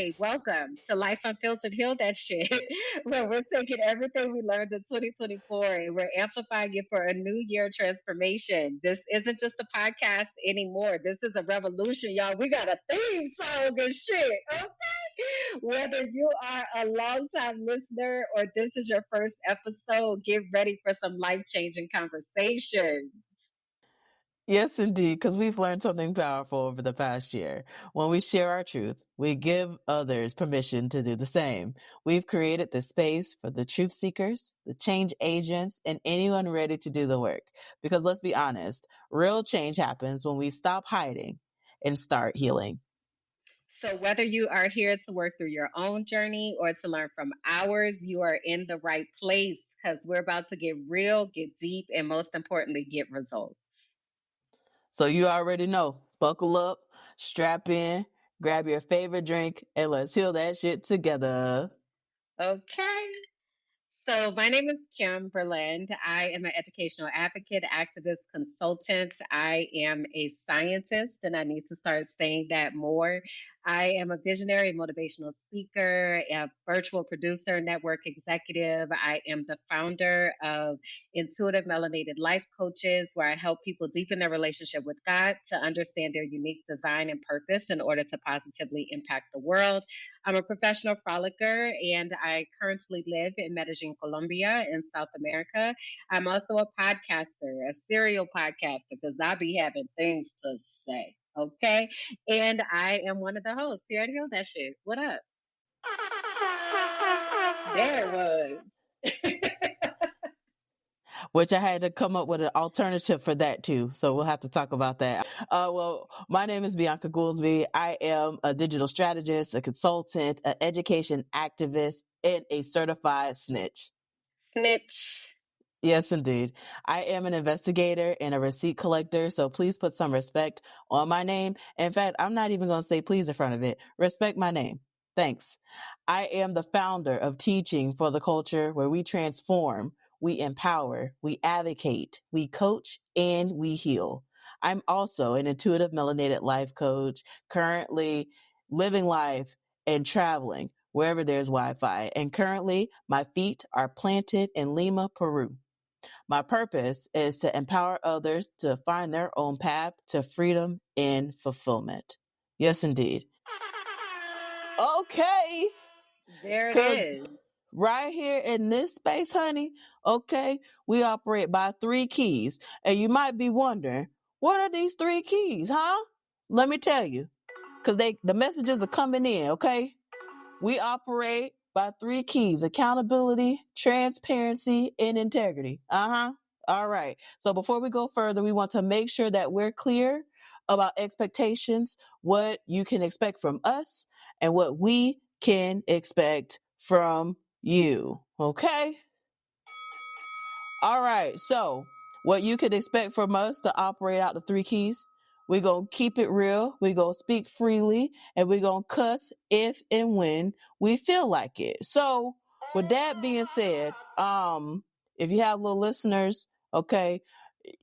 Hey, welcome to Life Unfiltered, Heal That Shit, where we're taking everything we learned in 2024 and we're amplifying it for a new year transformation. This isn't just a podcast anymore. This is a revolution, y'all. We got a theme song and shit, okay? Whether you are a longtime listener or this is your first episode, get ready for some life changing conversation. Yes, indeed, because we've learned something powerful over the past year. When we share our truth, we give others permission to do the same. We've created this space for the truth seekers, the change agents, and anyone ready to do the work. Because let's be honest, real change happens when we stop hiding and start healing. So, whether you are here to work through your own journey or to learn from ours, you are in the right place because we're about to get real, get deep, and most importantly, get results. So you already know, buckle up, strap in, grab your favorite drink, and let's heal that shit together. Okay. So, my name is Kimberland. I am an educational advocate, activist, consultant. I am a scientist, and I need to start saying that more. I am a visionary, motivational speaker, a virtual producer, network executive. I am the founder of Intuitive Melanated Life Coaches, where I help people deepen their relationship with God to understand their unique design and purpose in order to positively impact the world. I'm a professional frolicker and I currently live in Medellin, Colombia, in South America. I'm also a podcaster, a serial podcaster, because I be having things to say. Okay. And I am one of the hosts. You already know that shit. What up? There it was. Which I had to come up with an alternative for that too. So we'll have to talk about that. Well, my name is Bianca Goolsby. I am a digital strategist, a consultant, an education activist, and a certified snitch. Snitch. Yes, indeed. I am an investigator and a receipt collector, so please put some respect on my name. In fact, I'm not even going to say please in front of it. Respect my name. Thanks. I am the founder of Teaching for the Culture, where we transform, we empower, we advocate, we coach, and we heal. I'm also an intuitive melanated life coach, currently living life and traveling wherever there's Wi-Fi. And currently, my feet are planted in Lima, Peru. My purpose is to empower others to find their own path to freedom and fulfillment. Yes, indeed. Okay. There it Because is. right here in this space, honey, okay, we operate by 3 keys. And you might be wondering, what are these 3 keys, huh? Let me tell you. Because the messages are coming in, okay? We operate by 3 keys: accountability, transparency, and integrity. All right. So before we go further, we want to make sure that we're clear about expectations, what you can expect from us, and what we can expect from you. Okay? All right. So what you could expect from us to operate out the 3 keys. We're going to keep it real. We're going to speak freely, and we're going to cuss if and when we feel like it. So with that being said, if you have little listeners, okay,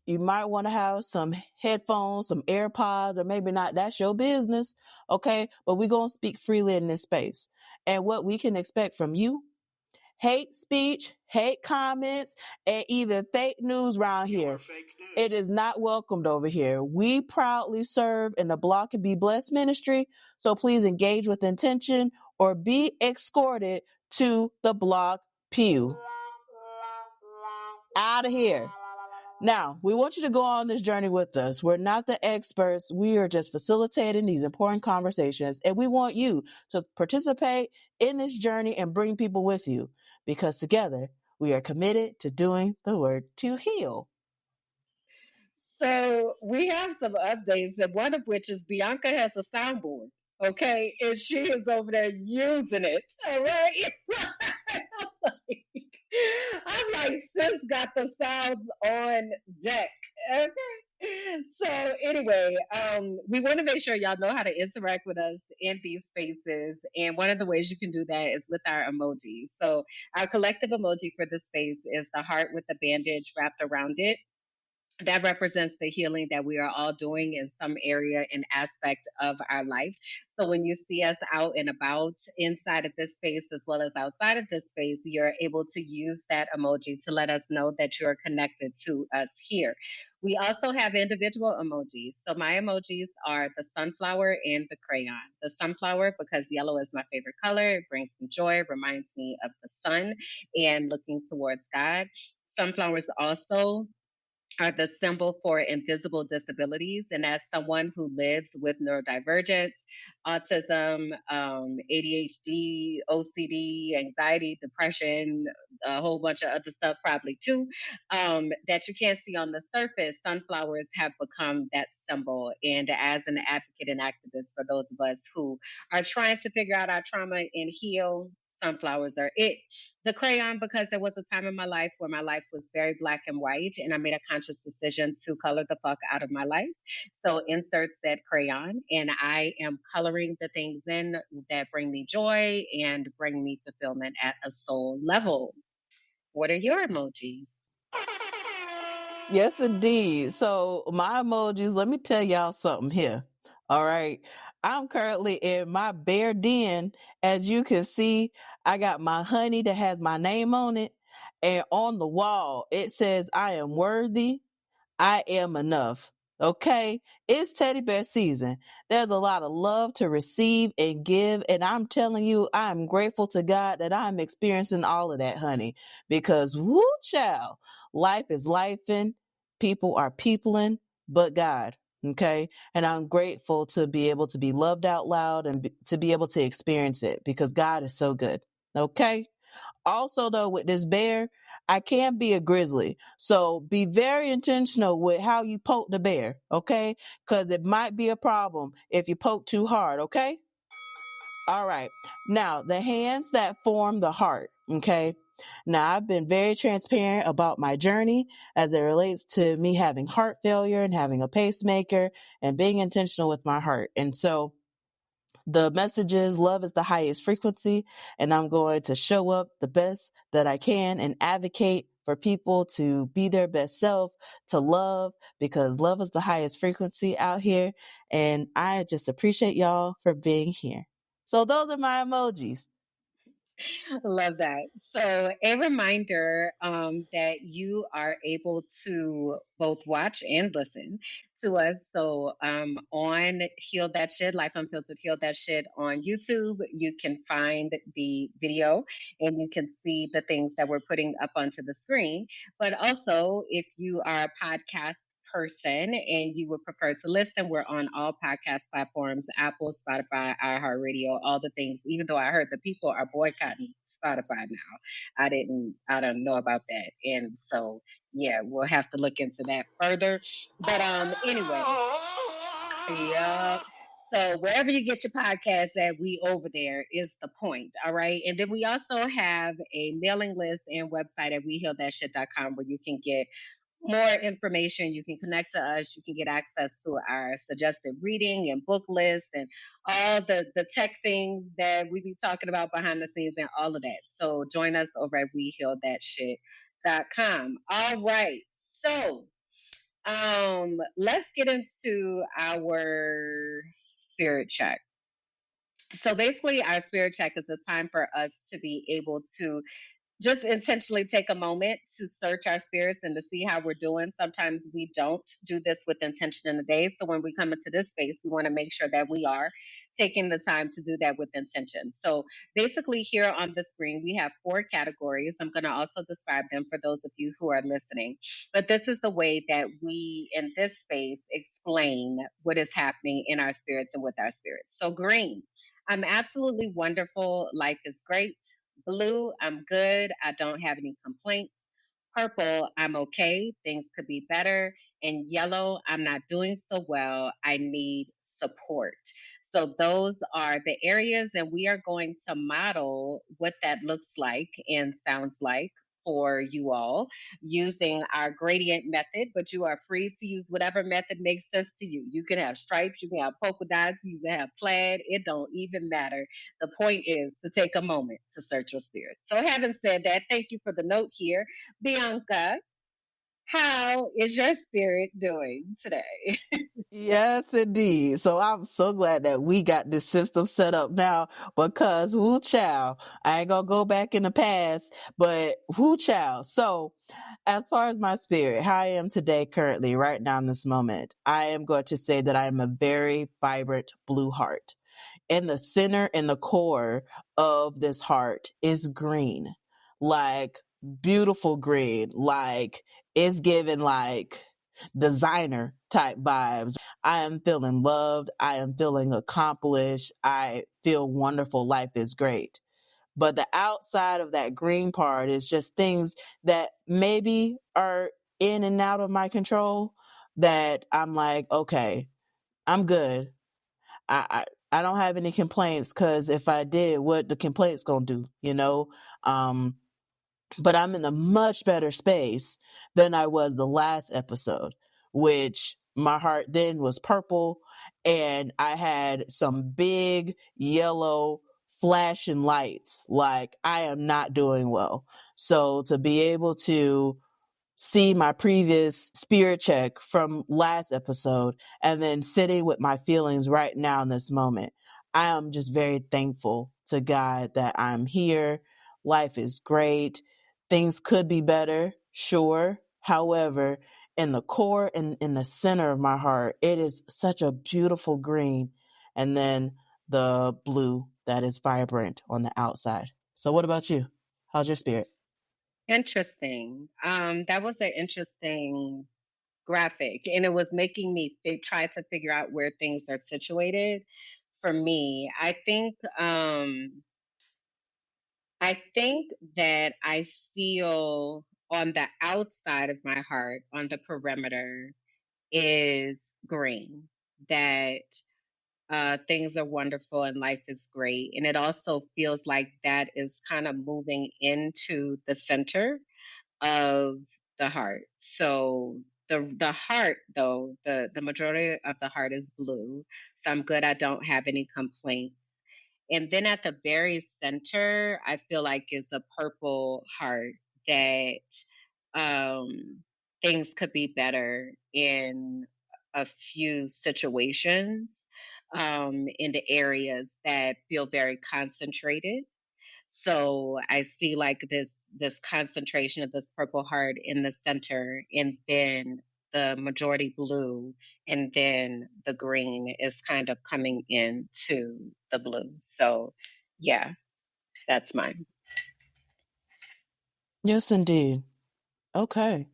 you might want to have some headphones, some AirPods, or maybe not. That's your business. Okay. But we're going to speak freely in this space, and what we can expect from you: hate speech, hate comments, and even fake news around here. It is not welcomed over here. We proudly serve in the Block and Be Blessed ministry, so please engage with intention or be escorted to the block pew. Out of here. Now, we want you to go on this journey with us. We're not the experts. We are just facilitating these important conversations, and we want you to participate in this journey and bring people with you, because together we are committed to doing the work to heal. So we have some updates, and one of which is Bianca has a soundboard. Okay, and she is over there using it. All right. I'm like, sis got the sounds on deck. Okay. So anyway, we want to make sure y'all know how to interact with us in these spaces. And one of the ways you can do that is with our emojis. So our collective emoji for this space is the heart with the bandage wrapped around it. that represents the healing that we are all doing in some area and aspect of our life. So when you see us out and about inside of this space as well as outside of this space, you're able to use that emoji to let us know that you're connected to us here. We also have individual emojis. So my emojis are the sunflower and the crayon. The sunflower, because yellow is my favorite color, it brings me joy, reminds me of the sun and looking towards God. Sunflowers also are the symbol for invisible disabilities. And as someone who lives with neurodivergence, autism, ADHD, OCD, anxiety, depression, a whole bunch of other stuff, probably too, that you can't see on the surface, sunflowers have become that symbol. And as an advocate and activist for those of us who are trying to figure out our trauma and heal, sunflowers are it. The crayon, because there was a time in my life where my life was very black and white, and I made a conscious decision to color the fuck out of my life. So insert said crayon, and I am coloring the things in that bring me joy and bring me fulfillment at a soul level. What are your emojis? Yes, indeed. So my emojis, let me tell y'all something here. All right. I'm currently in my bear den. As you can see, I got my honey that has my name on it. And on the wall, it says, I am worthy. I am enough. Okay. It's teddy bear season. There's a lot of love to receive and give. And I'm telling you, I'm grateful to God that I'm experiencing all of that, honey, because woo child, life is lifing. People are peopling, but God. Okay. And I'm grateful to be able to be loved out loud and to be able to experience it because God is so good. Okay. Also, though, with this bear, I can't be a grizzly. So be very intentional with how you poke the bear, okay? Because it might be a problem if you poke too hard, okay? All right. Now, the hands that form the heart, okay? Now, I've been very transparent about my journey as it relates to me having heart failure and having a pacemaker and being intentional with my heart. And so, the message is love is the highest frequency, and I'm going to show up the best that I can and advocate for people to be their best self, to love, because love is the highest frequency out here. And I just appreciate y'all for being here. So those are my emojis. Love that. So, a reminder that you are able to both watch and listen to us. So, on Heal That Shit, Life Unfiltered Heal That Shit on YouTube, you can find the video and you can see the things that we're putting up onto the screen. But also, if you are a podcast person and you would prefer to listen, we're on all podcast platforms: Apple, Spotify, iHeartRadio, all the things. Even though I heard the people are boycotting Spotify now, I don't know about that, and so yeah, we'll have to look into that further. But anyway, yeah. So wherever you get your podcast at, we over there is the point. All right. And then we also have a mailing list and website at wehealthatshit.com where you can get more information. You can connect to us. You can get access to our suggested reading and book list and all the tech things that we be talking about behind the scenes and all of that. So join us over at wehealthatshit.com. All right. So let's get into our spirit check. So basically, our spirit check is a time for us to be able to just intentionally take a moment to search our spirits and to see how we're doing. Sometimes we don't do this with intention in the day. So when we come into this space, we want to make sure that we are taking the time to do that with intention. So basically, here on the screen, we have four categories. I'm going to also describe them for those of you who are listening. But this is the way that we in this space explain what is happening in our spirits and with our spirits. So, green, I'm absolutely wonderful. Life is great. Blue, I'm good. I don't have any complaints. Purple, I'm okay. Things could be better. And yellow, I'm not doing so well. I need support. So, those are the areas, and we are going to model what that looks like and sounds like for you all using our gradient method, but you are free to use whatever method makes sense to you. You can have stripes, you can have polka dots, you can have plaid. It don't even matter. The point is to take a moment to search your spirit. So, having said that, thank you for the note here, Bianca. How is your spirit doing today? Yes, indeed. So I'm so glad that we got this system set up now because whoo child, I ain't gonna go back in the past, but whoo child. So as far as my spirit, how I am today, currently, right now in this moment, I am going to say that I am a very vibrant blue heart. In the center and the core of this heart is green, like beautiful green, like it's given like designer type vibes. I am feeling loved. I am feeling accomplished. I feel wonderful. Life is great. But the outside of that green part is just things that maybe are in and out of my control that I'm like, okay, I'm good. I don't have any complaints because if I did, what the complaints gonna do, you know? Um, but I'm in a much better space than I was the last episode, which my heart then was purple and I had some big yellow flashing lights. Like I am not doing well. So to be able to see my previous spirit check from last episode and then sitting with my feelings right now in this moment. I am just very thankful to God that I'm here. Life is great. Things could be better, sure. However, in the core and in the center of my heart, it is such a beautiful green. And then the blue that is vibrant on the outside. So, what about you? How's your spirit? Interesting. That was an interesting graphic, and it was making me try to figure out where things are situated for me. I think that I feel on the outside of my heart, on the perimeter, is green. That things are wonderful and life is great. And it also feels like that is kind of moving into the center of the heart. So the heart though, the majority of the heart is blue. So I'm good. I don't have any complaints. And then at the very center, I feel like is a purple heart that um, things could be better in a few situations, in the areas that feel very concentrated. So I see like this concentration of this purple heart in the center, and then the majority blue, and then the green is kind of coming into the blue. So yeah, that's mine. Yes, indeed. Okay.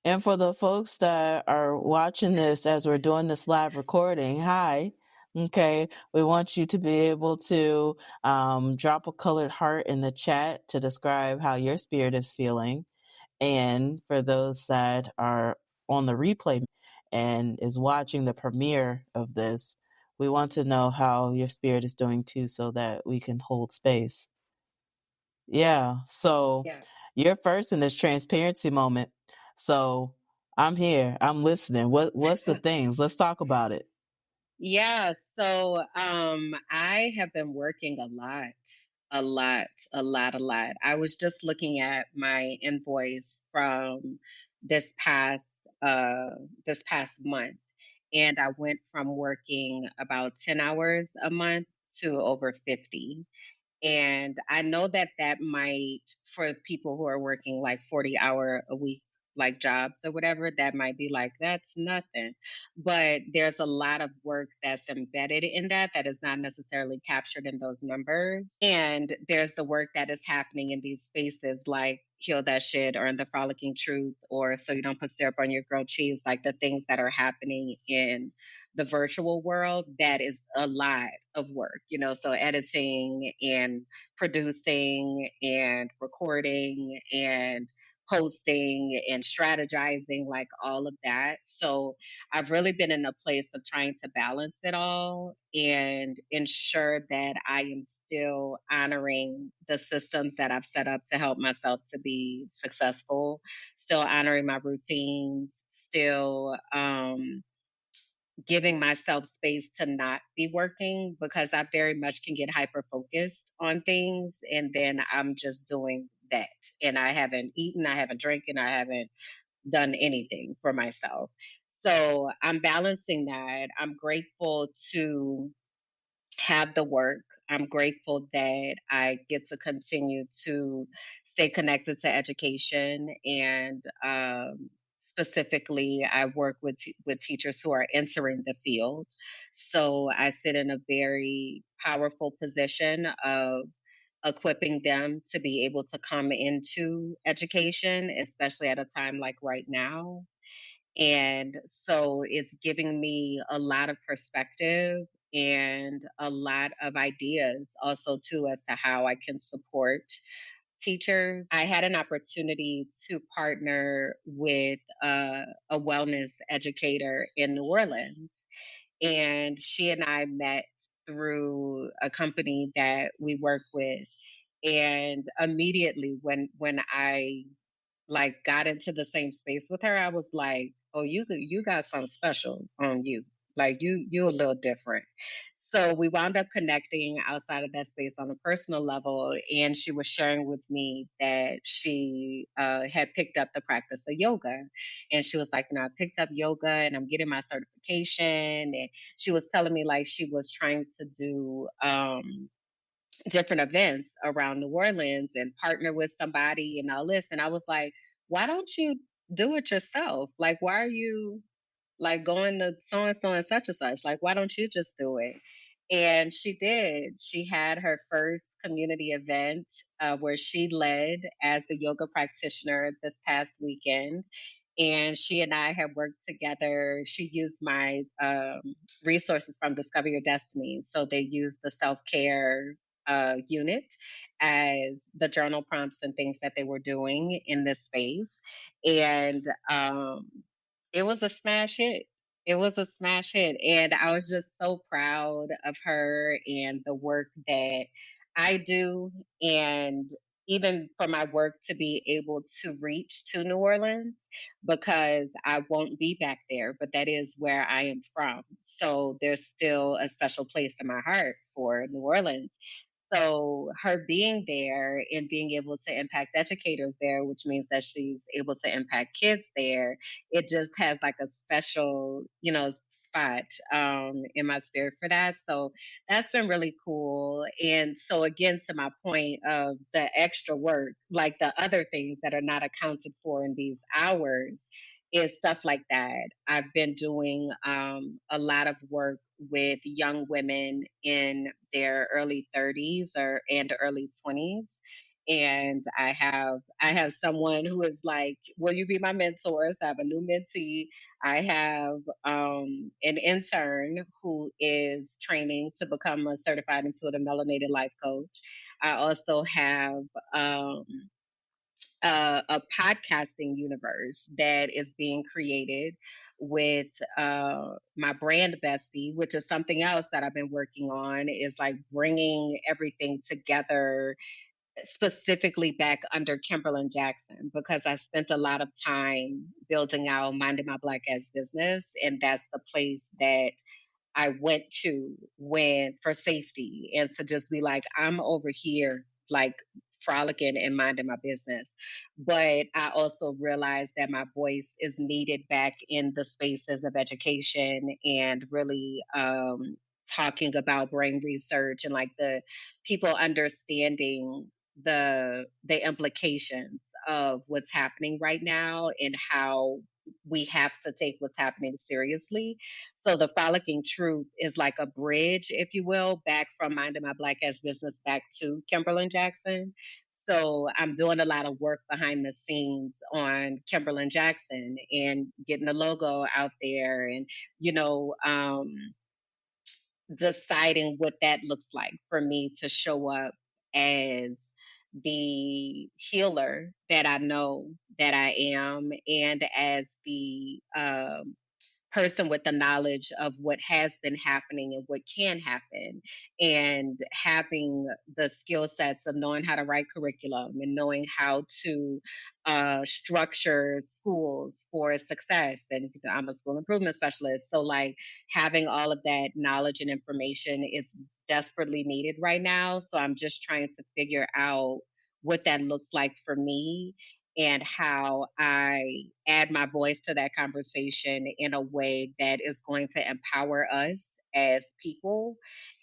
And for the folks that are watching this as we're doing this live recording, hi. Okay. We want you to be able to drop a colored heart in the chat to describe how your spirit is feeling. And for those that are on the replay and is watching the premiere of this, we want to know how your spirit is doing too so that we can hold space. Yeah. So Yeah. you're first in this transparency moment. So I'm here. I'm listening. What's the things? Let's talk about it. Yeah, so I have been working a lot, a lot, a lot, a lot. I was just looking at my invoice from this past uh this past month, and I went from working about 10 hours a month to over 50. And I know that that might, for people who are working like 40-hour a week, like jobs or whatever, that might be like, that's nothing. But there's a lot of work that's embedded in that that is not necessarily captured in those numbers. And there's the work that is happening in these spaces like Heal That Shit or In the Frolicking Truth or So You Don't Put Syrup on Your Grilled Cheese, like the things that are happening in the virtual world, that is a lot of work, you know, so editing and producing and recording and posting and strategizing, like all of that. So I've really been in a place of trying to balance it all and ensure that I am still honoring the systems that I've set up to help myself to be successful, still honoring my routines, still giving myself space to not be working because I very much can get hyper focused on things and then I'm just doing that. And I haven't eaten, I haven't drinking, I haven't done anything for myself. So I'm balancing that. I'm grateful to have the work. I'm grateful that I get to continue to stay connected to education, and specifically, I work with teachers who are entering the field. So I sit in a very powerful position of equipping them to be able to come into education, especially at a time like right now. And so it's giving me a lot of perspective and a lot of ideas also too as to how I can support teachers. I had an opportunity to partner with a wellness educator in New Orleans, and she and I met through a company that we work with. And immediately when I like got into the same space with her, I was like, "Oh, you got something special on you. Like you a little different." So we wound up connecting outside of that space on a personal level, and she was sharing with me that she had picked up the practice of yoga, and she was like, I picked up yoga and I'm getting my certification." And she was telling me like she was trying to do different events around New Orleans and partner with somebody and all this. And I was like, why don't you do it yourself? Like, why are you like going to so and so and such and such? Like, why don't you just do it? And she did. She had her first community event where she led as a yoga practitioner this past weekend. And she and I have worked together. She used my resources from Discover Your Destiny. So they used the self care unit as the journal prompts and things that they were doing in this space. And it was a smash hit. It was a smash hit. And I was just so proud of her and the work that I do. And even for my work to be able to reach to New Orleans, because I won't be back there, but that is where I am from. So there's still a special place in my heart for New Orleans. So her being there and being able to impact educators there, which means that she's able to impact kids there, it just has like a special, spot in my spirit for that. So that's been really cool. And so again, to my point of the extra work, like the other things that are not accounted for in these hours, is stuff like that. I've been doing a lot of work with young women in their early 30s or and early 20s. And I have someone who is like, will you be my mentor? So I have a new mentee. I have an intern who is training to become a certified intuitive melanated life coach. I also have a podcasting universe that is being created with my brand bestie, which is something else that I've been working on, is like bringing everything together specifically back under Kimberland Jackson, because I spent a lot of time building out Minding My Black Ass Business. And that's the place that I went to when for safety and to just be like, I'm over here, like frolicking and minding my business. But I also realized that my voice is needed back in the spaces of education and really talking about brain research and like the people understanding the implications of what's happening right now and how we have to take what's happening seriously. So the frolicking truth is like a bridge, if you will, back from Minding My Black Ass Business back to Kimberland Jackson. So I'm doing a lot of work behind the scenes on Kimberland Jackson and getting the logo out there and, you know, deciding what that looks like for me to show up as the healer that I know that I am, and as the person with the knowledge of what has been happening and what can happen, and having the skill sets of knowing how to write curriculum and knowing how to structure schools for success. And I'm a school improvement specialist. So, like, having all of that knowledge and information is desperately needed right now. So, I'm just trying to figure out what that looks like for me and how I add my voice to that conversation in a way that is going to empower us as people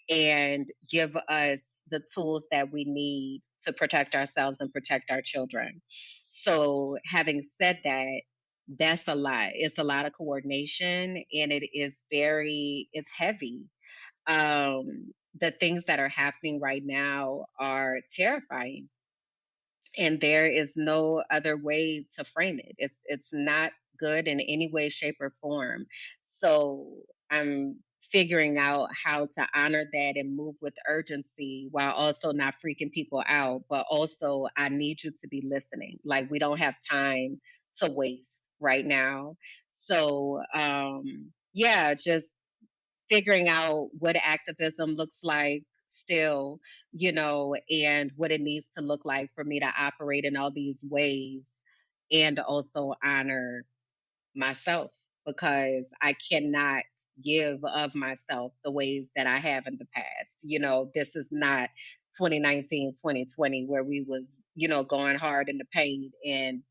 and give us the tools that we need to protect ourselves and protect our children. So, having said that, that's a lot. It's a lot of coordination and it's heavy. The things that are happening right now are terrifying, and there is no other way to frame it. It's not good in any way, shape, or form. So I'm figuring out how to honor that and move with urgency while also not freaking people out. But also, I need you to be listening. Like, we don't have time to waste right now. So yeah, just figuring out what activism looks like still, and what it needs to look like for me to operate in all these ways and also honor myself, because I cannot give of myself the ways that I have in the past. This is not 2019, 2020 where we was, going hard in the paint, and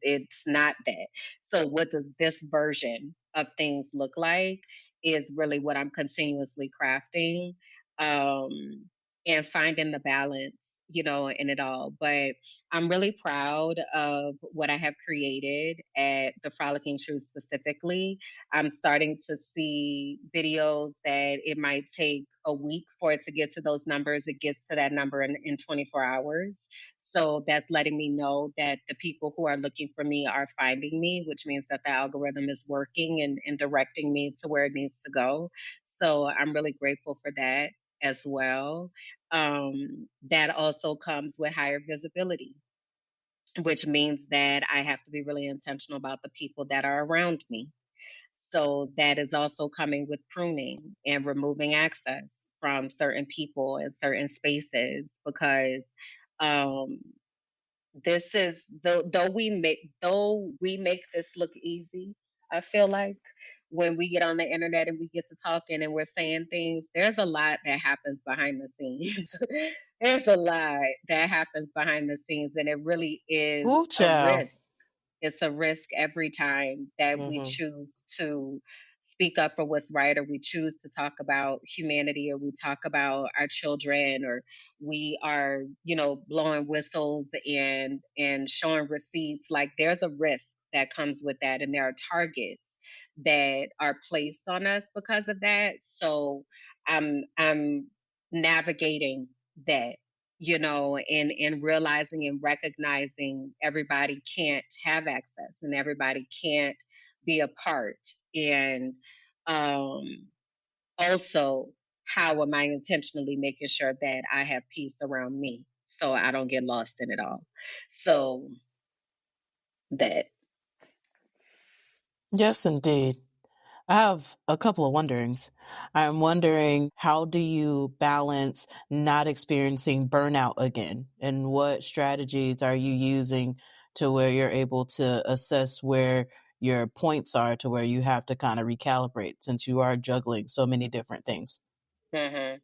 it's not that. So what does this version of things look like is really what I'm continuously crafting, um and finding the balance, in it all. But I'm really proud of what I have created at the Frolicking Truth specifically. I'm starting to see videos that it might take a week for it to get to those numbers. It gets to that number in 24 hours. So that's letting me know that the people who are looking for me are finding me, which means that the algorithm is working and directing me to where it needs to go. So I'm really grateful for that as well. That also comes with higher visibility, which means that I have to be really intentional about the people that are around me. So that is also coming with pruning and removing access from certain people and certain spaces, because um, this is though we make this look easy. I feel like when we get on the internet and we get to talking and we're saying things, there's a lot that happens behind the scenes. There's a lot that happens behind the scenes, and it really is Woo, a child. risk. It's a risk every time that we Hmm. choose to speak up for what's right, or we choose to talk about humanity, or we talk about our children, or we are, blowing whistles and showing receipts. Like, there's a risk that comes with that, and there are targets that are placed on us because of that. So I'm navigating that, and realizing and recognizing everybody can't have access and everybody can't be a part. And um also, how am I intentionally making sure that I have peace around me so I don't get lost in it all? So that. Yes, indeed. I have a couple of wonderings. I'm wondering, how do you balance not experiencing burnout again? And what strategies are you using to where you're able to assess where your points are to where you have to kind of recalibrate since you are juggling so many different things? hmm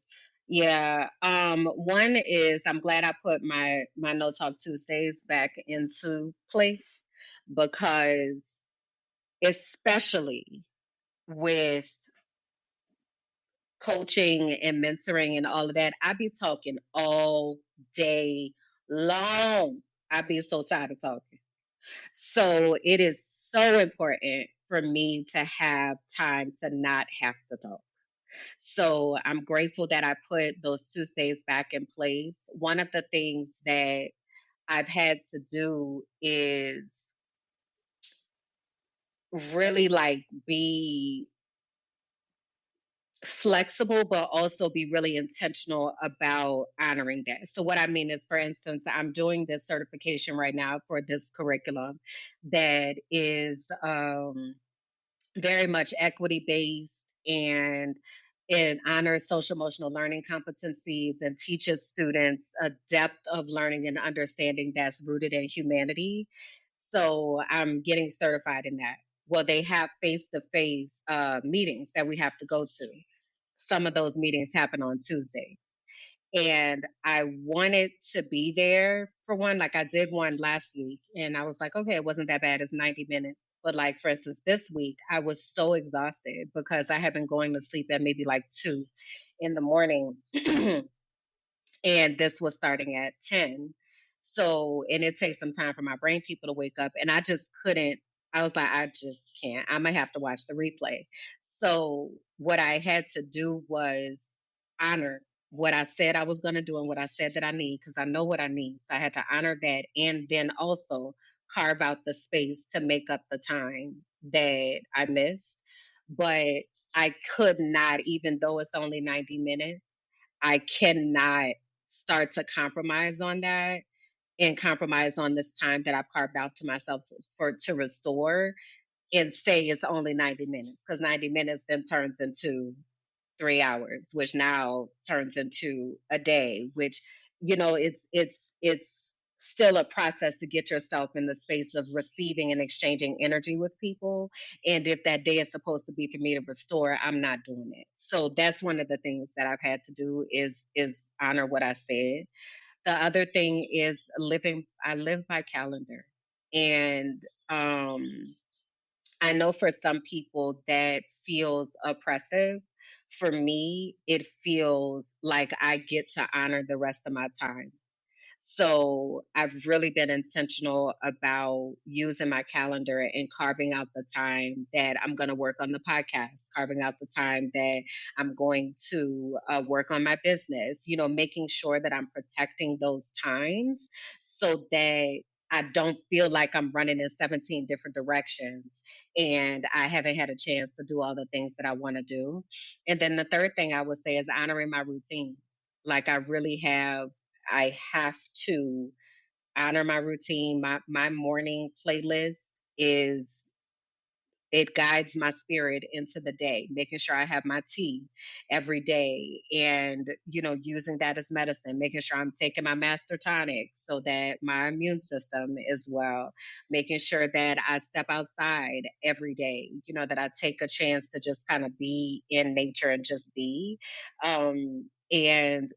Yeah. One is, I'm glad I put my No Talk Tuesdays back into place, because especially with coaching and mentoring and all of that, I be talking all day long. I be so tired of talking. So it is so important for me to have time to not have to talk. So I'm grateful that I put those Tuesdays back in place. One of the things that I've had to do is really, like, be flexible, but also be really intentional about honoring that. So what I mean is, for instance, I'm doing this certification right now for this curriculum that is very much equity based, and it honors social emotional learning competencies and teaches students a depth of learning and understanding that's rooted in humanity. So I'm getting certified in that. Well, they have face to face meetings that we have to go to. Some of those meetings happen on Tuesday. And I wanted to be there for one. Like I did one last week and I was like, okay, it wasn't that bad. It's 90 minutes. But like for instance, this week I was so exhausted because I had been going to sleep at maybe like 2 in the morning. And this was starting at 10. So, and it takes some time for my brain people to wake up. And I just couldn't, I was like, I just can't. I might have to watch the replay. So, what I had to do was honor what I said I was going to do and what I said that I need, because I know what I need. So, I had to honor that and then also carve out the space to make up the time that I missed. But I could not, even though it's only 90 minutes, I cannot start to compromise on that and compromise on this time that I've carved out to myself to restore and say it's only 90 minutes, because 90 minutes then turns into 3 hours, which now turns into a day, which, it's still a process to get yourself in the space of receiving and exchanging energy with people. And if that day is supposed to be for me to restore, I'm not doing it. So that's one of the things that I've had to do is honor what I said. The other thing is living, I live by calendar. And I know for some people that feels oppressive. For me, it feels like I get to honor the rest of my time. So I've really been intentional about using my calendar and carving out the time that I'm going to work on the podcast, carving out the time that I'm going to work on my business, making sure that I'm protecting those times so that I don't feel like I'm running in 17 different directions and I haven't had a chance to do all the things that I want to do. And then the third thing I would say is honoring my routine. Like I have to honor my routine. My morning playlist is it guides my spirit into the day, making sure I have my tea every day and, using that as medicine, making sure I'm taking my master tonic so that my immune system is well, making sure that I step outside every day, that I take a chance to just kind of be in nature and just be. And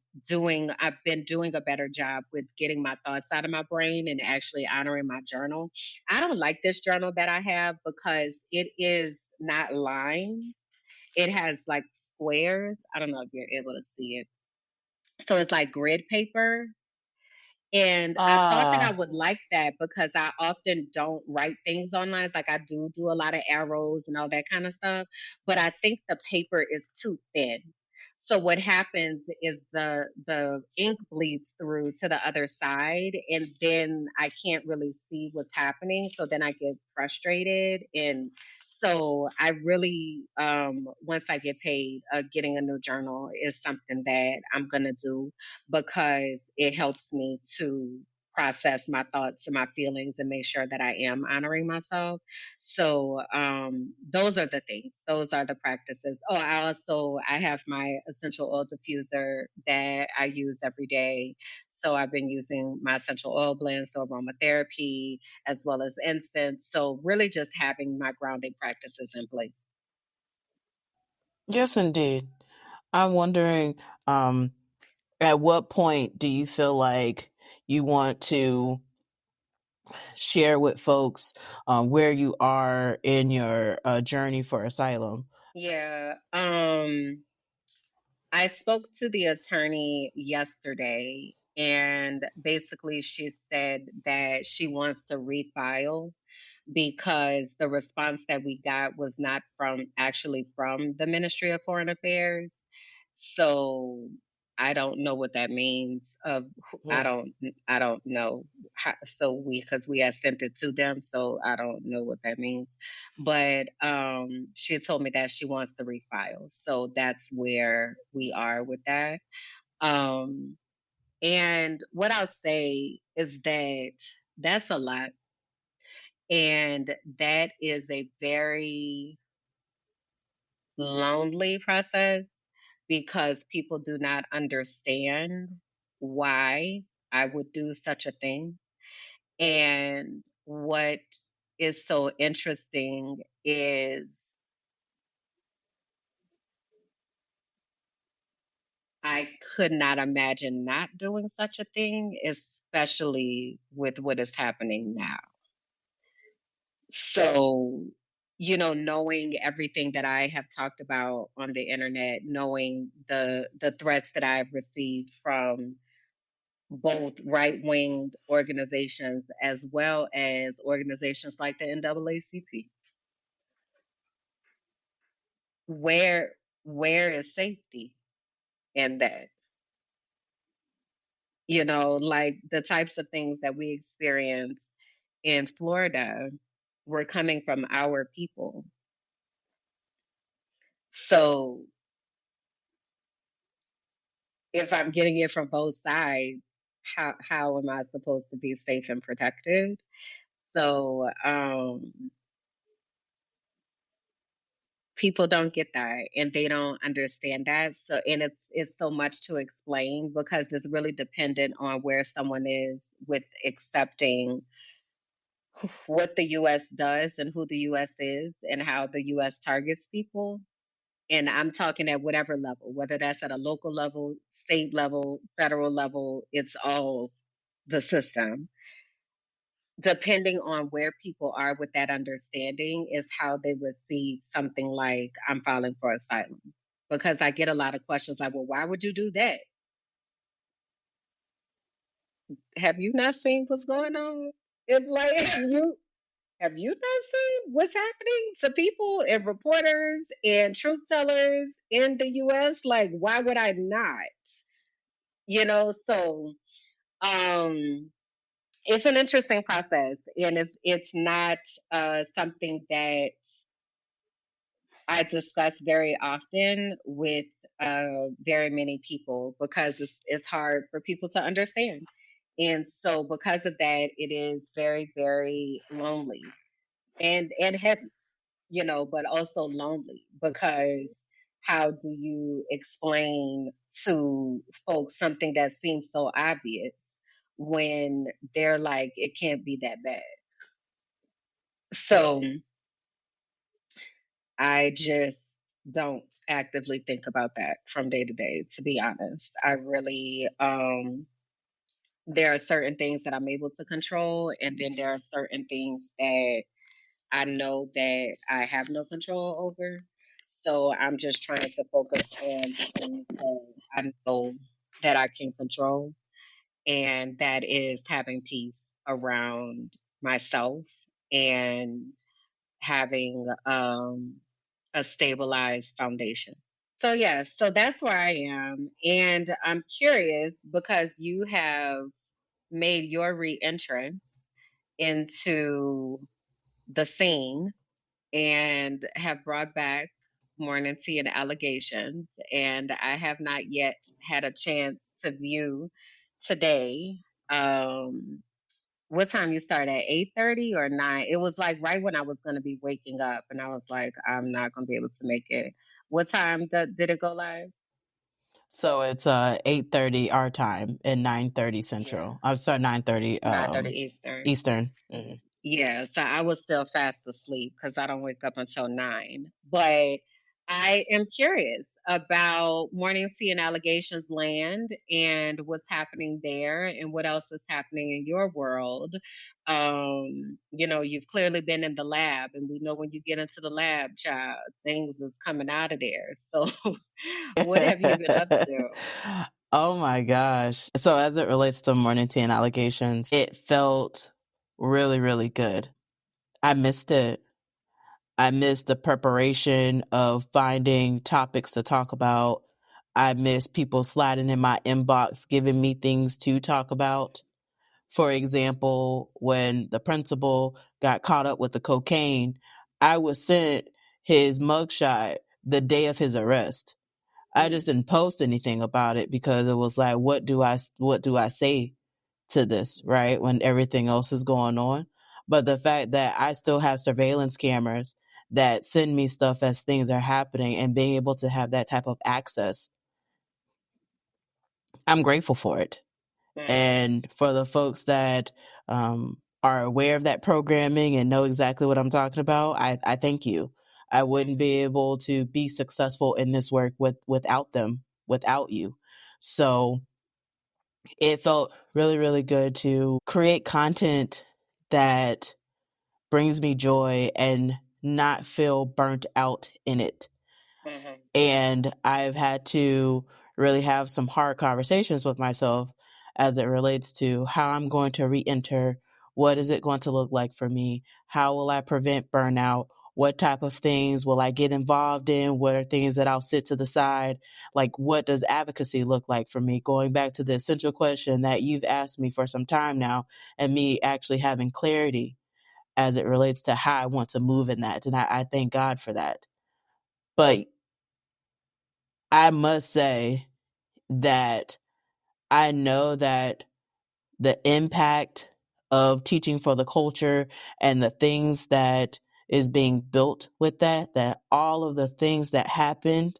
I've been doing a better job with getting my thoughts out of my brain and actually honoring my journal. I don't like this journal that I have because it is not lines. It has like squares. I don't know if you're able to see it. So it's like grid paper. And I thought that I Ah, would like that because I often don't write things online. Like I do a lot of arrows and all that kind of stuff, but I think the paper is too thin. So what happens is the ink bleeds through to the other side and then I can't really see what's happening. So then I get frustrated. And so I really once I get paid, getting a new journal is something that I'm gonna do because it helps me to process my thoughts and my feelings and make sure that I am honoring myself. So those are the things. Those are the practices. Oh, I have my essential oil diffuser that I use every day. So I've been using my essential oil blend, so aromatherapy as well as incense. So really just having my grounding practices in place. yes, indeed. I'm wondering, um, at what point do you feel like you want to share with folks where you are in your journey for asylum? Yeah. I spoke to the attorney yesterday, and basically she said that she wants to refile because the response that we got was not from the Ministry of Foreign Affairs. So I don't know what that means. Hmm. I don't know. So because we had sent it to them, so I don't know what that means. But she told me that she wants to refile, so that's where we are with that. Um, and what I'll say is that that's a lot and that is a very lonely process because people do not understand why I would do such a thing. And what is so interesting is I could not imagine not doing such a thing, especially with what is happening now. So, knowing everything that I have talked about on the internet, knowing the threats that I've received from both right-wing organizations as well as organizations like the NAACP. Where where is safety in that? Like the types of things that we experienced in Florida were coming from our people. So if I'm getting it from both sides, how am I supposed to be safe and protected? So people don't get that and they don't understand that. So and it's so much to explain because it's really dependent on where someone is with accepting what the US does and who the US is and how the US targets people. And I'm talking at whatever level, whether that's at a local level, state level, federal level, it's all the system. Depending on where people are with that understanding, is how they receive something like, I'm filing for asylum. Because I get a lot of questions like, well, why would you do that? Have you not seen what's going on? It's like, have you not seen what's happening to people and reporters and truth tellers in the US? Like, why would I not? So um it's an interesting process and it's not something that I discuss very often with very many people because it's hard for people to understand. And so because of that, it is very, very lonely and heavy, but also lonely because how do you explain to folks something that seems so obvious when they're like, it can't be that bad? So I just don't actively think about that from day to day, to be honest. I really, there are certain things that I'm able to control, and then there are certain things that I know that I have no control over. So I'm just trying to focus on the things that I know that I can control, and that is having peace around myself and having a stabilized foundation. So yeah, so that's where I am, and I'm curious because you have made your re-entrance into the scene and have brought back Morning Tea and Allegations, and I have not yet had a chance to view today. What time you start at 8:30 or 9? It was like right when I was going to be waking up, and I was like, I'm not going to be able to make it. What time did it go live? So it's 8:30 our time and 9:30 Yeah, Central. I'm sorry, 9:30 9:30 Eastern. Eastern. Mhm. Yeah, so I was still fast asleep because I don't wake up until 9. But I am curious about Morning Tea and Allegations Land and what's happening there and what else is happening in your world. You've clearly been in the lab, and we know when you get into the lab, child, things is coming out of there. So, what have you been up to? Oh my gosh. So as it relates to Morning Tea and Allegations, it felt really, really good. I missed it. I missed the preparation of finding topics to talk about. I missed people sliding in my inbox, giving me things to talk about. For example, when the principal got caught up with the cocaine, I was sent his mugshot the day of his arrest. I just didn't post anything about it because it was like, what do I say to this, right? When everything else is going on. But the fact that I still have surveillance cameras that send me stuff as things are happening and being able to have that type of access, I'm grateful for it. Mm, And for the folks that are aware of that programming and know exactly what I'm talking about, I thank you. I wouldn't mm, be able to be successful in this work without them, without you. So it felt really, really good to create content that brings me joy and not feel burnt out in it. Mm-hmm. And I've had to really have some hard conversations with myself as it relates to how I'm going to re-enter. What is it going to look like for me? How will I prevent burnout? What type of things will I get involved in? What are things that I'll sit to the side? Like, what does advocacy look like for me? Going back to the essential question that you've asked me for some time now, and me actually having clarity as it relates to how I want to move in that. And I thank God for that. But I must say that I know that the impact of teaching for the culture and the things that is being built with that all of the things that happened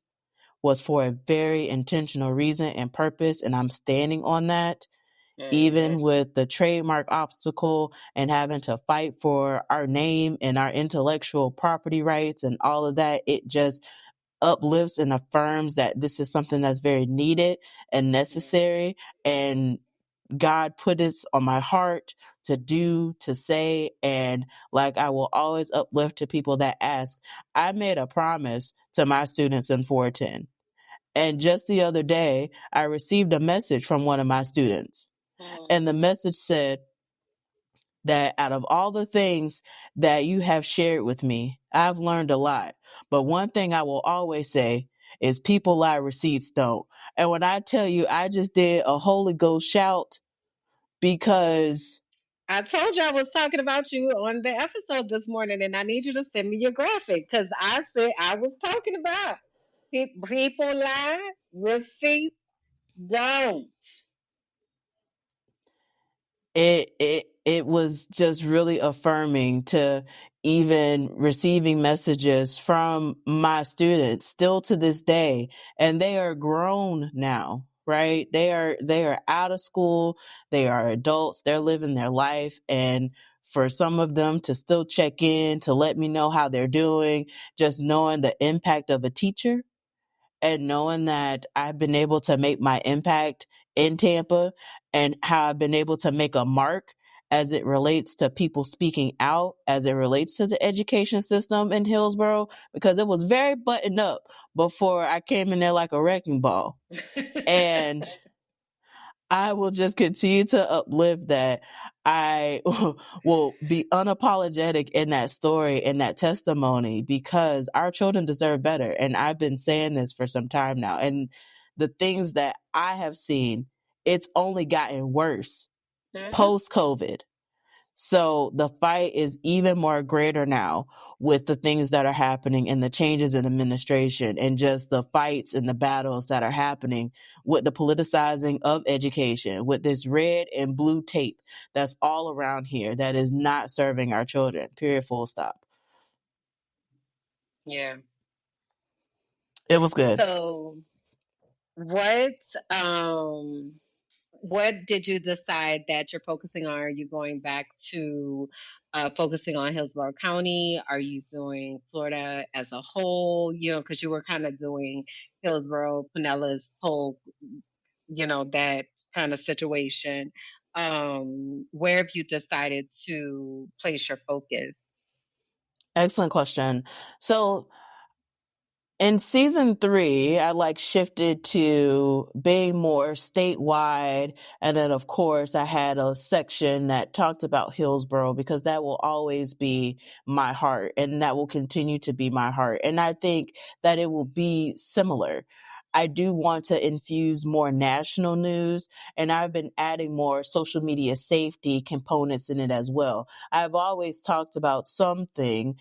was for a very intentional reason and purpose. And I'm standing on that, Mm-hmm. even with the trademark obstacle and having to fight for our name and our intellectual property rights and all of that. It just uplifts and affirms that this is something that's very needed and necessary. And God put this on my heart to do, to say, and like I will always uplift to people that ask. I made a promise to my students in 410. And just the other day, I received a message from one of my students. Mm-hmm. And the message said, that out of all the things that you have shared with me, I've learned a lot. But one thing I will always say is people lie, receipts don't. And when I tell you, I just did a Holy Ghost shout because I told you I was talking about you on the episode this morning, and I need you to send me your graphic because I said I was talking about people lie, receipts don't. it was just really affirming to even receiving messages from my students still to this day, and they are grown now, right? They are out of school, they are adults, they're living their life, and for some of them to still check in to let me know how they're doing, just knowing the impact of a teacher and knowing that I've been able to make my impact in Tampa and how I've been able to make a mark as it relates to people speaking out, as it relates to the education system in Hillsborough, because it was very buttoned up before I came in there like a wrecking ball. And I will just continue to uplift that. I will be unapologetic in that story, in that testimony, because our children deserve better. And I've been saying this for some time now. And the things that I have seen, it's only gotten worse Mhm. post COVID. So the fight is even more greater now with the things that are happening and the changes in administration and just the fights and the battles that are happening with the politicizing of education, with this red and blue tape that's all around here that is not serving our children. Period. Full stop. Yeah. It was good. So what what did you decide that you're focusing on? Are you going back to focusing on Hillsborough County? Are you doing Florida as a whole? You know, because you were kind of doing Hillsborough, Pinellas, Polk, you know, that kind of situation. Where have you decided to place your focus? Excellent question. So in season 3, I shifted to being more statewide. And then, of course, I had a section that talked about Hillsborough because that will always be my heart and that will continue to be my heart. And I think that it will be similar. I do want to infuse more national news, and I've been adding more social media safety components in it as well. I've always talked about something,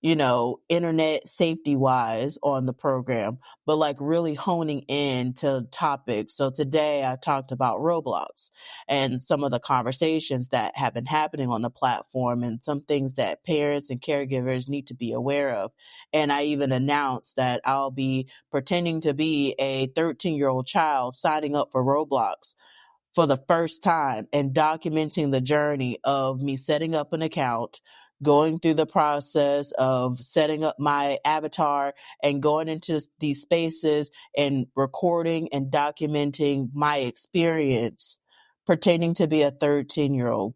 internet safety wise on the program, but really honing in to topics. So today I talked about Roblox and some of the conversations that have been happening on the platform and some things that parents and caregivers need to be aware of. And I even announced that I'll be pretending to be a 13-year-old child signing up for Roblox for the first time and documenting the journey of me setting up an account, going through the process of setting up my avatar and going into these spaces and recording and documenting my experience pertaining to be a 13-year-old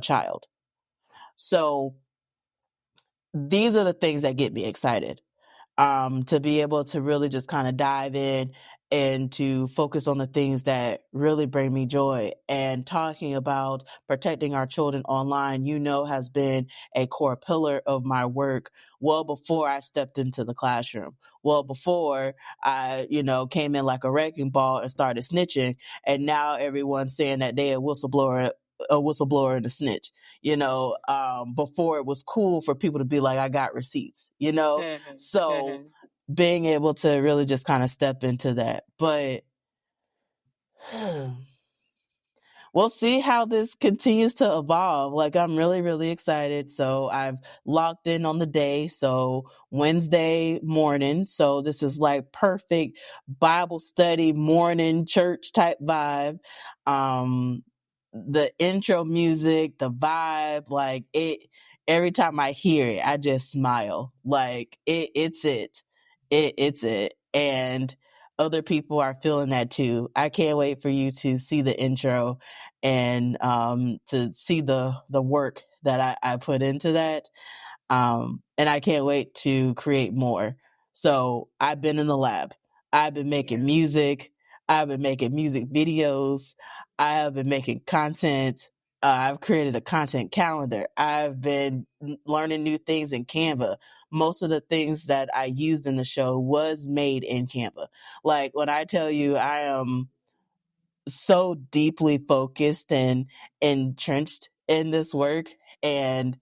child. So these are the things that get me excited, to be able to really just kind of dive in and to focus on the things that really bring me joy. And talking about protecting our children online, has been a core pillar of my work well before I stepped into the classroom. Well before I, came in like a wrecking ball and started snitching. And now everyone's saying that they a whistleblower and a snitch. Before it was cool for people to be like, I got receipts, Mhm, so mhm. being able to really just kind of step into that. But we'll see how this continues to evolve. Like, I'm really, really excited. So I've locked in on the day. So Wednesday morning. So this is like perfect Bible study morning church type vibe. The intro music, the vibe, like it, every time I hear it, I just smile. Like it's it. It's it. And other people are feeling that too. I can't wait for you to see the intro and to see the work that I put into that. And I can't wait to create more. So I've been in the lab. I've been making Yeah. music. I've been making music videos. I have been making content. I've created a content calendar. I've been learning new things in Canva. Most of the things that I used in the show was made in Canva. Like when I tell you I am so deeply focused and entrenched in this work, and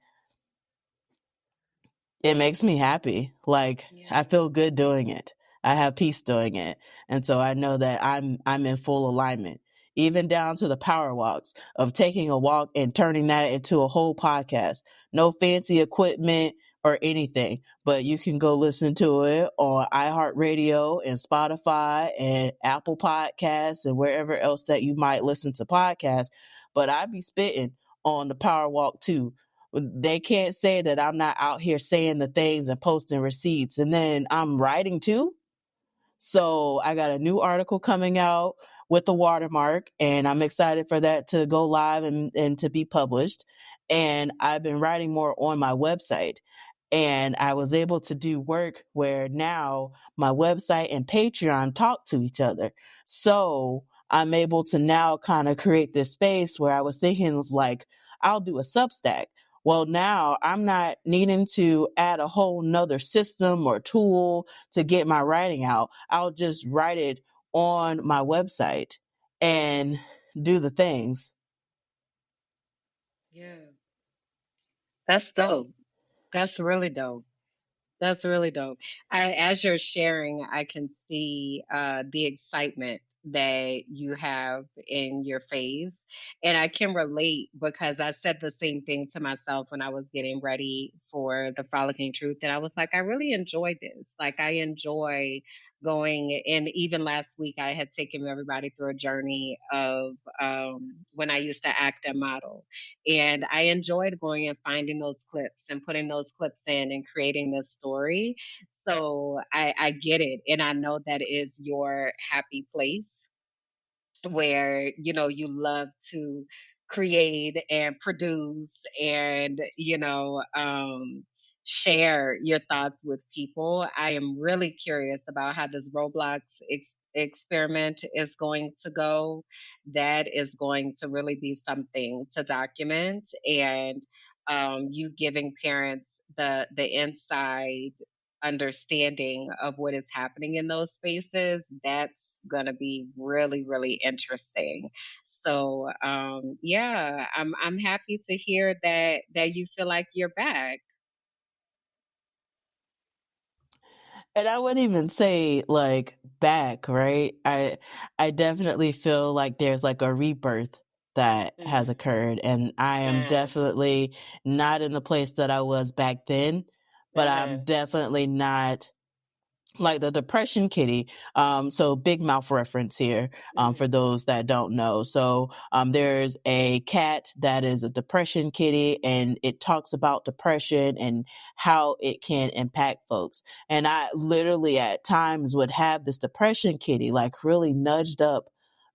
it makes me happy. Like Yeah. I feel good doing it. I have peace doing it. And so I know that I'm in full alignment. Even down to the power walks of taking a walk and turning that into a whole podcast. No fancy equipment or anything, but you can go listen to it on iHeartRadio and Spotify and Apple Podcasts and wherever else that you might listen to podcasts. But I be spitting on the power walk too. They can't say that I'm not out here saying the things and posting receipts. And then I'm writing too. So I got a new article coming out with the watermark, and I'm excited for that to go live and to be published. And I've been writing more on my website. And I was able to do work where now my website and Patreon talk to each other. So I'm able to now kind of create this space where I was thinking of like, I'll do a Substack. Well, now I'm not needing to add a whole nother system or tool to get my writing out. I'll just write it on my website and do the things. Yeah. That's dope. That's really dope. That's really dope. As you're sharing, I can see the excitement that you have in your face. And I can relate because I said the same thing to myself when I was getting ready for the Frolicking Truth. And I was like, I really enjoy this. Like, I enjoy going. And even last week, I had taken everybody through a journey of when I used to act and model. And I enjoyed going and finding those clips and putting those clips in and creating this story. So I get it. And I know that is your happy place where you love to create and produce and share your thoughts with people. I am really curious about how this Roblox experiment is going to go. That is going to really be something to document, and you giving parents the inside understanding of what is happening in those spaces, that's going to be really, really interesting. So, yeah, I'm happy to hear that you feel like you're back. And I wouldn't even say like back, right? I definitely feel like there's like a rebirth that has Mm, occurred, and I am mm, definitely not in the place that I was back then, but I'm uh-huh. definitely not like the depression kitty. So big mouth reference here, for those that don't know. So there's a cat that is a depression kitty, and it talks about depression and how it can impact folks. And I literally at times would have this depression kitty like really nudged up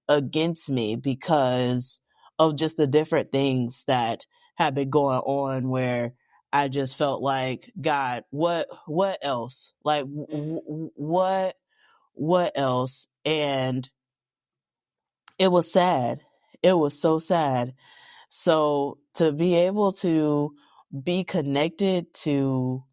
against me because of just the different things that have been going on, where I just felt like, God, what else? Like, what else? And it was sad. It was so sad. So to be able to be connected to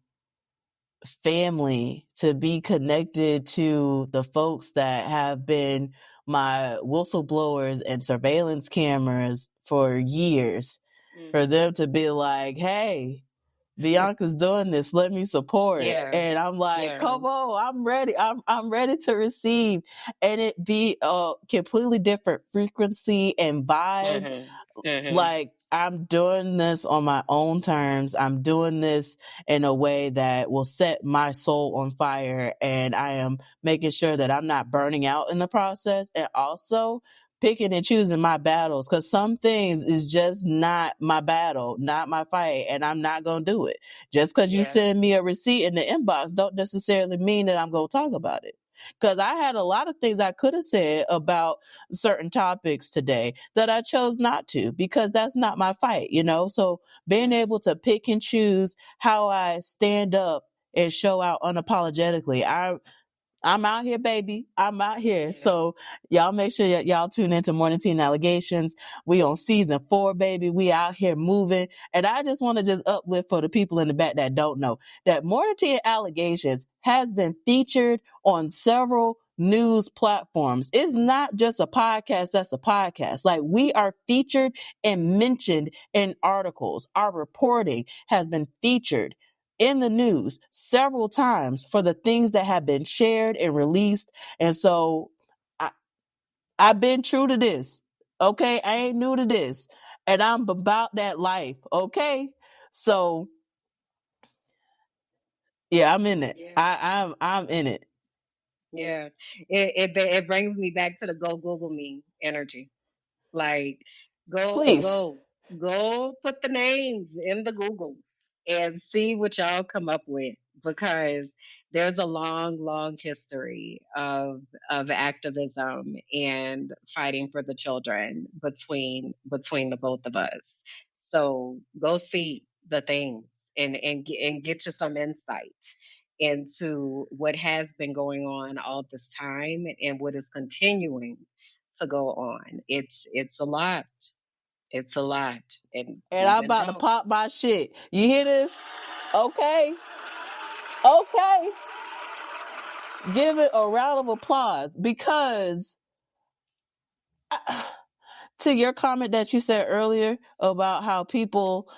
family, to be connected to the folks that have been my whistleblowers and surveillance cameras for years, for them to be like, hey, Bianca's doing this, let me support. Yeah. And I'm like, Yeah. come on, I'm ready. I'm ready to receive. And it be a completely different frequency and vibe. Like, I'm doing this on my own terms. I'm doing this in a way that will set my soul on fire. And I am making sure that I'm not burning out in the process, and also picking and choosing my battles, because some things is just not my battle, not my fight, and I'm not going to do it. Just because you Yeah. send me a receipt in the inbox don't necessarily mean that I'm going to talk about it. Because I had a lot of things I could have said about certain topics today that I chose not to, because that's not my fight, you know? So being able to pick and choose how I stand up and show out unapologetically. I'm out here, baby. I'm out here. Yeah. So y'all make sure that y'all tune into Morning Tea and Allegations. We on season 4, baby. We out here moving. And I just want to just uplift for the people in the back that don't know that Morning Tea and Allegations has been featured on several news platforms. It's not just a podcast that's a podcast. Like, we are featured and mentioned in articles. Our reporting has been featured in the news several times for the things that have been shared and released. And so I, I've been true to this. Okay. I ain't new to this. And I'm about that life. Okay. So yeah, I'm in it. Yeah. I'm in it. Yeah. It brings me back to the go Google me energy. Like, Please. go put the names in the Googles and see what y'all come up with, because there's a long history of activism and fighting for the children between the both of us. So go see the things and get you some insight into what has been going on all this time and what is continuing to go on. It's a lot. It's a lot. And And we've I'm been about to talking. pop my shit. You hear this? Okay. Okay. Give it a round of applause, because to your comment that you said earlier about how people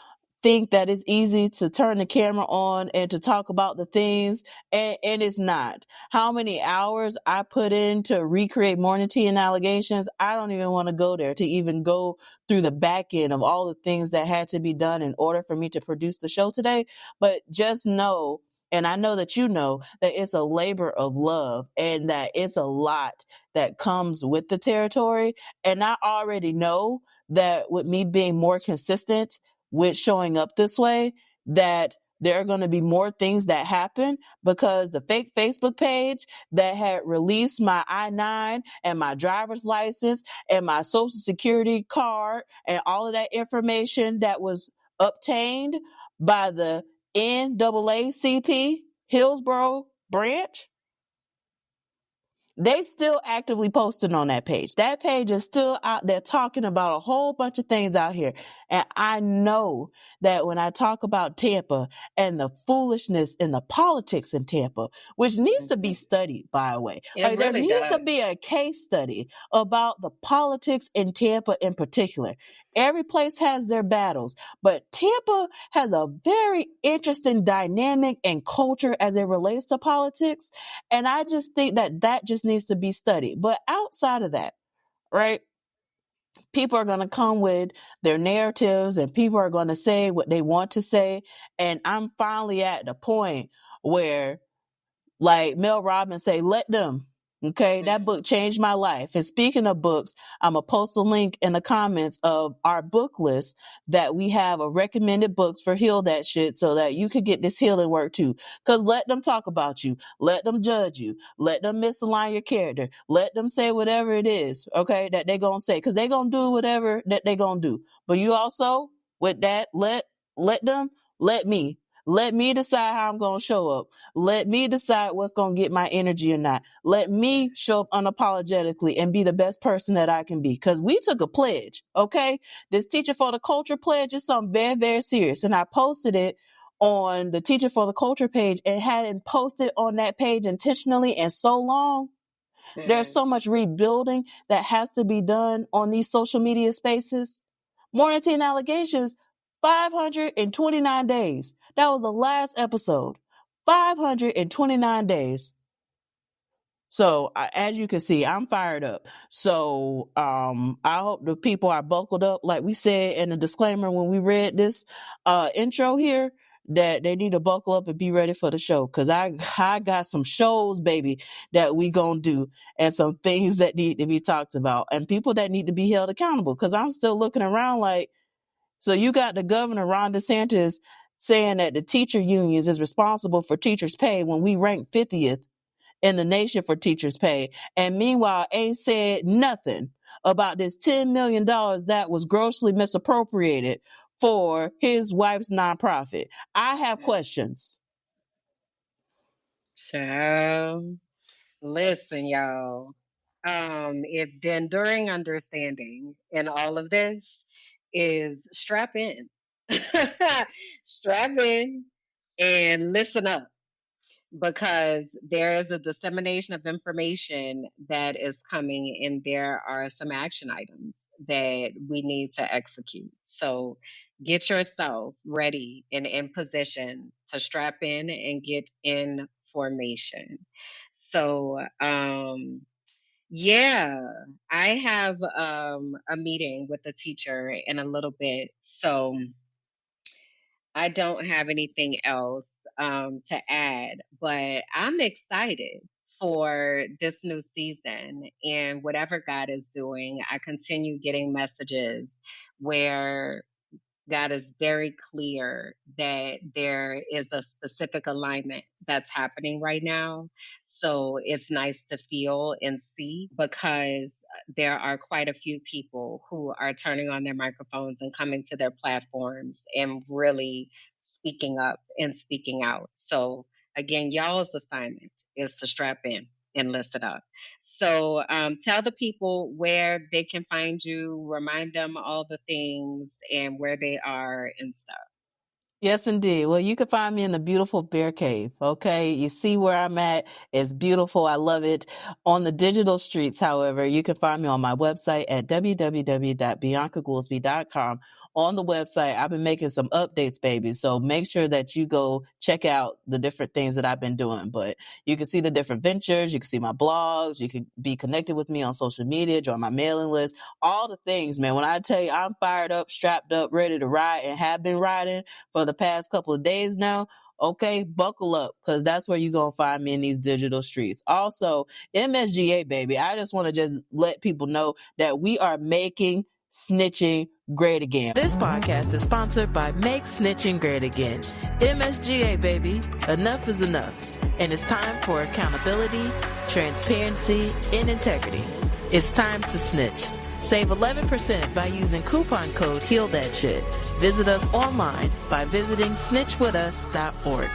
think that it's easy to turn the camera on and to talk about the things, and it's not. How many hours I put in to recreate Morning Tea and Allegations, I don't even want to go there, to even go through the back end of all the things that had to be done in order for me to produce the show today. But just know, and I know that you know, that it's a labor of love, and that it's a lot that comes with the territory. And I already know that with me being more consistent with showing up this way, that there are going to be more things that happen, because the fake Facebook page that had released my I-9 and my driver's license and my social security card and all of that information that was obtained by the NAACP Hillsborough branch, they still actively posting on that page. That page is still out there talking about a whole bunch of things out here. And I know that when I talk about Tampa and the foolishness and the politics in Tampa, which needs to be studied, by the way, It like there really needs to does. be a case study about the politics in Tampa in particular. Every place has their battles, but Tampa has a very interesting dynamic and culture as it relates to politics. And I just think that that just needs to be studied. But outside of that, right? People are going to come with their narratives, and people are going to say what they want to say. And I'm finally at the point where Like Mel Robbins say, let them. Okay, that book changed my life. And speaking of books, I'm gonna post a link in the comments of our book list that we have of recommended books for Heal That Shit so that you could get this healing work too. Because let them talk about you, let them judge you, let them misalign your character, let them say whatever it is, okay, that they're gonna say, because they're gonna do whatever that they're gonna do. But you also, with that, let them, let me. Let me decide how I'm going to show up. Let me decide what's going to get my energy or not. Let me show up unapologetically and be the best person that I can be. Because we took a pledge, okay? This Teacher for the Culture pledge is something very, very serious. And I posted it on the Teacher for the Culture page and hadn't posted on that page intentionally in so long. There's so much rebuilding that has to be done on these social media spaces. Mornington Allegations, 529 days. That was the last episode. 529 days. So as you can see, I'm fired up. So I hope the people are buckled up, like we said in the disclaimer when we read this intro here, that they need to buckle up and be ready for the show. Cause I got some shows, baby, that we gonna do, and some things that need to be talked about, and people that need to be held accountable. Cause I'm still looking around like, so you got the governor, Ron DeSantis, saying that the teacher unions is responsible for teachers' pay when we rank 50th in the nation for teachers' pay. And meanwhile, ain't said nothing about this $10 million that was grossly misappropriated for his wife's nonprofit. I have questions. So, listen, y'all. If the enduring understanding in all of this is strap in, strap in and listen up, because there is a dissemination of information that is coming, and there are some action items that we need to execute. So get yourself ready and in position to strap in and get in formation. So, yeah, I have a meeting with a teacher in a little bit. So I don't have anything else to add, but I'm excited for this new season and whatever God is doing. I continue getting messages where God is very clear that there is a specific alignment that's happening right now. So it's nice to feel and see, because there are quite a few people who are turning on their microphones and coming to their platforms and really speaking up and speaking out. So, again, y'all's assignment is to strap in and listen up. So tell the people where they can find you, remind them all the things and where they are and stuff. Yes, indeed. Well, you can find me in the beautiful Bear Cave. Okay. You see where I'm at. It's beautiful. I love it. On the digital streets, however, you can find me on my website at www.biancagoolsby.com. On the website, I've been making some updates, baby. So make sure that you go check out the different things that I've been doing. But you can see the different ventures. You can see my blogs. You can be connected with me on social media, join my mailing list, all the things, man. When I tell you I'm fired up, strapped up, ready to ride, and have been riding for the past couple of days now, okay, buckle up, because that's where you're going to find me in these digital streets. Also, MSGA, baby, I just want to just let people know that we are making snitching great again. This podcast is sponsored by Make Snitching Great Again. MSGA, baby, enough is enough. And it's time for accountability, transparency, and integrity. It's time to snitch. Save 11% by using coupon code HEALTHATSHIT. Visit us online by visiting snitchwithus.org.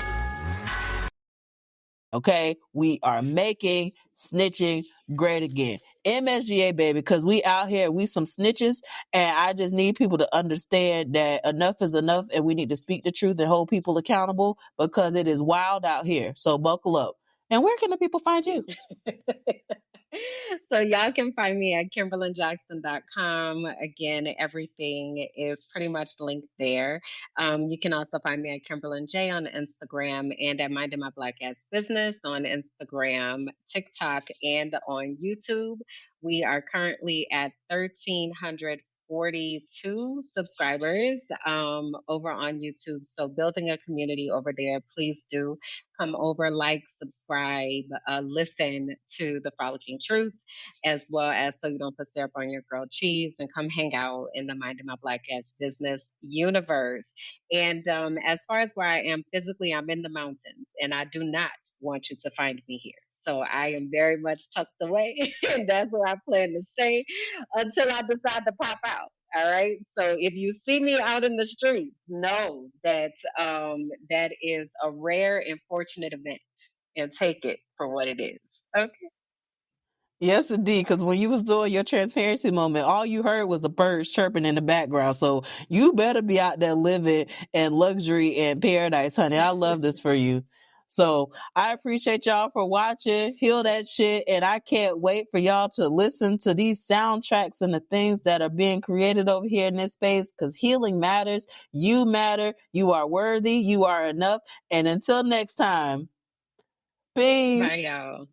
Okay, we are making snitching great again. MSGA, baby, because we out here, we some snitches, and I just need people to understand that enough is enough, and we need to speak the truth and hold people accountable, because it is wild out here. So buckle up. And where can the people find you? So y'all can find me at kimberlandjackson.com. Again, everything is pretty much linked there. You can also find me at Kimberland J on Instagram and at Minding My Black Ass Business on Instagram, TikTok, and on YouTube. We are currently at 1,340 42 subscribers over on YouTube. So building a community over there. Please do come over, like, subscribe, listen to the Frolicking Truth, as well as so you don't put syrup on your grilled cheese, and come hang out in the Minding My Black Ass Business universe. And as far as where I am physically, I'm in the mountains, and I do not want you to find me here. So I am very much tucked away, and that's where I plan to stay until I decide to pop out. All right. So if you see me out in the streets, know that that is a rare and fortunate event, and take it for what it is. Okay. Yes, indeed. Because when you was doing your transparency moment, all you heard was the birds chirping in the background. So you better be out there living in luxury and paradise, honey. I love this for you. So I appreciate y'all for watching. Heal that shit. And I can't wait for y'all to listen to these soundtracks and the things that are being created over here in this space, because healing matters. You matter. You are worthy. You are enough. And until next time, Bye, peace. y'all.